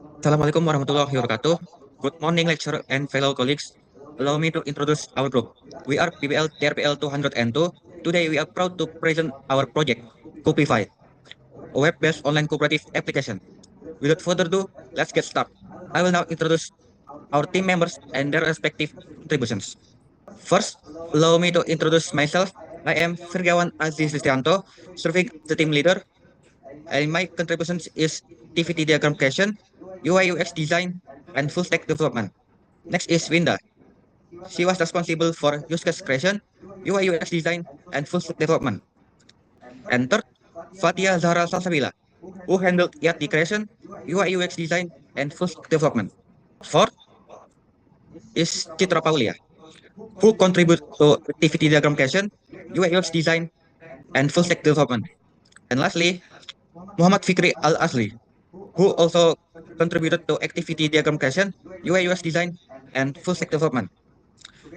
Assalamualaikum warahmatullahi wabarakatuh. Good morning, lecturer and fellow colleagues. Allow me to introduce our group. We are PBL TRPL 202. Today, we are proud to present our project, Copify, a web-based online cooperative application. Without further ado, let's get started. I will now introduce our team members and their respective contributions. First, allow me to introduce myself. I am Firgawan Aziz Listianto, serving the team leader, and my contributions is TVT diagram creation, UI UX design, and full stack development. Next is Winda. She was responsible for use case creation, UI UX design, and full stack development. And third, Fatia Zahra Salsabila, who handled IAT creation, UI UX design, and full stack development. Fourth is Citra Paulia, who contribute to activity diagram creation, UI UX design, and full stack development. And lastly, Muhammad Fikri Al Asli, who also contributed to activity diagram creation, UI UX design, and full stack development.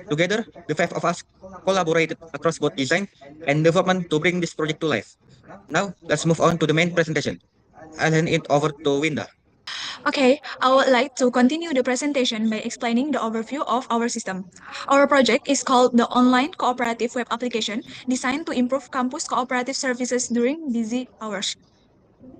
Together, the five of us collaborated across both design and development to bring this project to life. Now, let's move on to the main presentation. I'll hand it over to Winda. Okay, I would like to continue the presentation by explaining the overview of our system. Our project is called the Online Cooperative Web Application, designed to improve campus cooperative services during busy hours.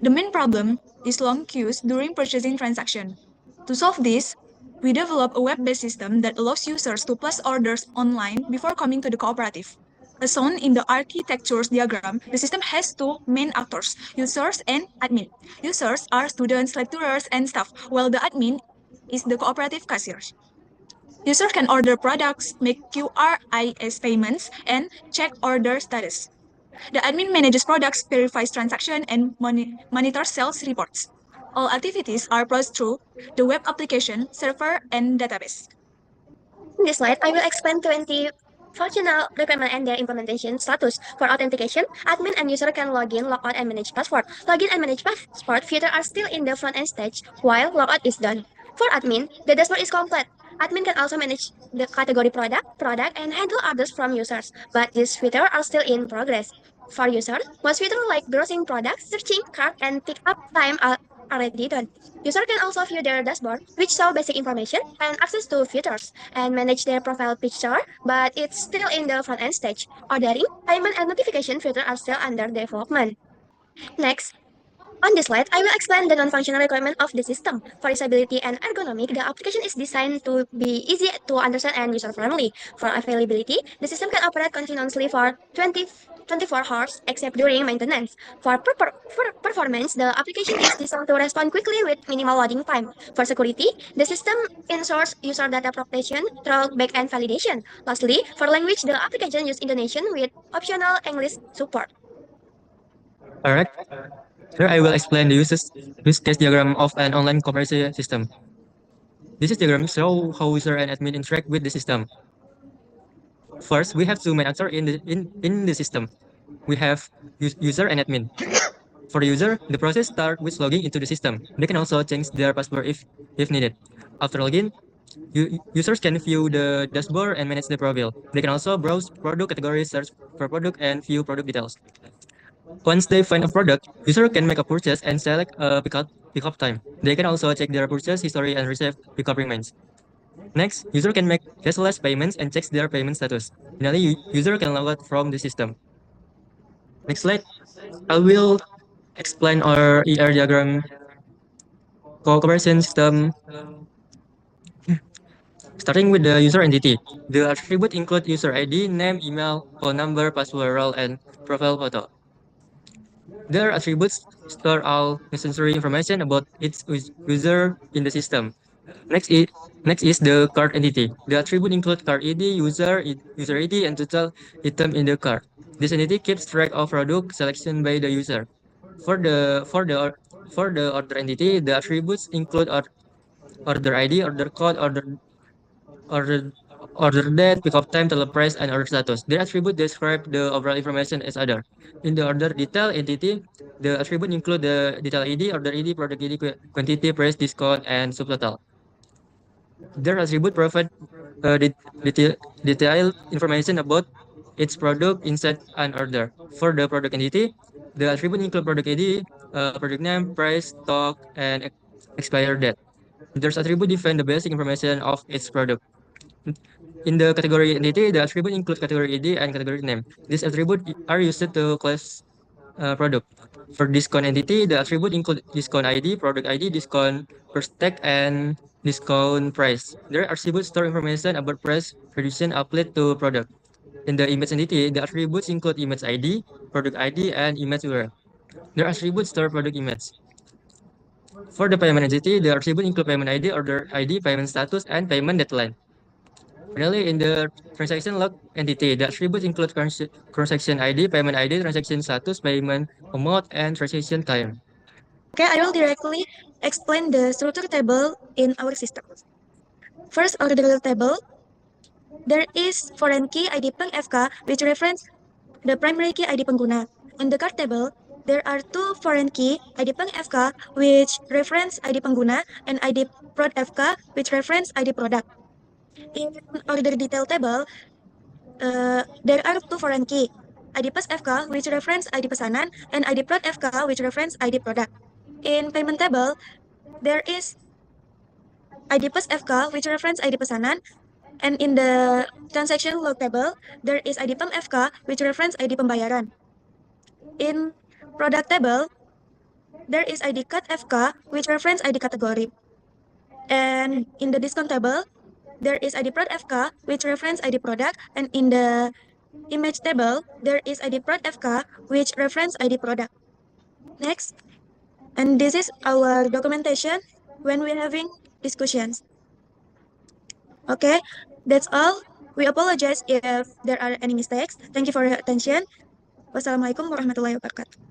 The main problem is long queues during purchasing transaction. To solve this, we develop a web-based system that allows users to place orders online before coming to the cooperative. As shown in the architecture's diagram, the system has two main actors, users and admin. Users are students, lecturers, and staff, while the admin is the cooperative cashiers. Users can order products, make QRIS payments, and check order status. The admin manages products, verifies transactions, and monitors sales reports. All activities are processed through the web application, server, and database. In this slide, I will explain 20 functional requirements and their implementation status. For authentication, admin and user can log in, log out, and manage password. Login and manage password features are still in the front-end stage, while logout is done. For admin, the dashboard is complete. Admin can also manage the category product, and handle orders from users, but these features are still in progress. For users, most features like browsing products, searching cart, and pick up time are already done. User can also view their dashboard, which show basic information and access to features, and manage their profile picture, but it's still in the front-end stage. Ordering, payment, and notification features are still under development. Next, on this slide, I will explain the non-functional requirement of the system. For usability and ergonomic, the application is designed to be easy to understand and user-friendly. For availability, the system can operate continuously for 24 hours except during maintenance. For performance, the application is designed to respond quickly with minimal loading time. For security, the system ensures user data protection through back-end validation. Lastly, for language, the application uses Indonesian with optional English support. Alright, here I will explain the use case diagram of an online commerce system. This diagram shows how user and admin interact with the system. First, we have two main actors in the system. We have user and admin. For the user, the process starts with logging into the system. They can also change their password if needed. After login, users can view the dashboard and manage the profile. They can also browse product categories, search for product, and view product details. Once they find a product, user can make a purchase and select a pickup time. They can also check their purchase history and receive pickup reminds. Next, user can make cashless payments and checks their payment status. Finally, user can log out from the system. Next slide, I will explain our ER diagram cooperation system. Starting with the user entity, the attribute include user ID, name, email, phone number, password, role, and profile photo. Their attributes store all necessary information about its user in the system. Next is the card entity. The attribute include card ID, user ID, and total item in the card. This entity keeps track of product selection by the user. For the order entity, the attributes include order ID, order code, order order date, pickup time, total price, and order status. The attribute describe the overall information as other. In the order detail entity, the attribute include the detail ID, order ID, product ID, quantity, price, discount, and subtotal. Their attribute provide detailed information about its product inside an order. For the product entity, the attribute include product ID, product name, price, stock, and expire date. There's attribute define the basic information of its product. In the category entity, the attribute include category ID and category name. These attributes are used to class product. For discount entity, the attribute include discount ID, product ID, discount first tag, and discount price. Their attributes store information about price reduction applied to product. In the image entity, the attributes include image ID, product ID, and image URL. Their attributes store product image. For the payment entity, the attribute include payment ID, order ID, payment status, and payment deadline. Finally, in the transaction log entity, the attributes include transaction ID, payment ID, transaction status, payment amount, and transaction time. Okay, I will directly explain the structure table in our system. First, order table. There is foreign key ID peng FK, which reference the primary key ID pengguna. On the card table, there are two foreign key ID peng FK, which reference ID pengguna, and ID prod FK, which reference ID product. In order detail table, there are two foreign key, ID pas FK, which reference ID pesanan, and ID prod FK, which reference ID product. In payment table, there is ID pas FK, which reference ID pesanan, and in the transaction log table, there is ID pem FK, which reference ID pembayaran. In product table, there is ID cut FK, which reference ID category. And in the discount table, there is ID prod FK, which reference ID product, and in the image table, there is ID prod FK, which reference ID product. Next, and this is our documentation when we're having discussions. Okay, that's all. We apologize if there are any mistakes. Thank you for your attention. Wassalamualaikum warahmatullahi wabarakatuh.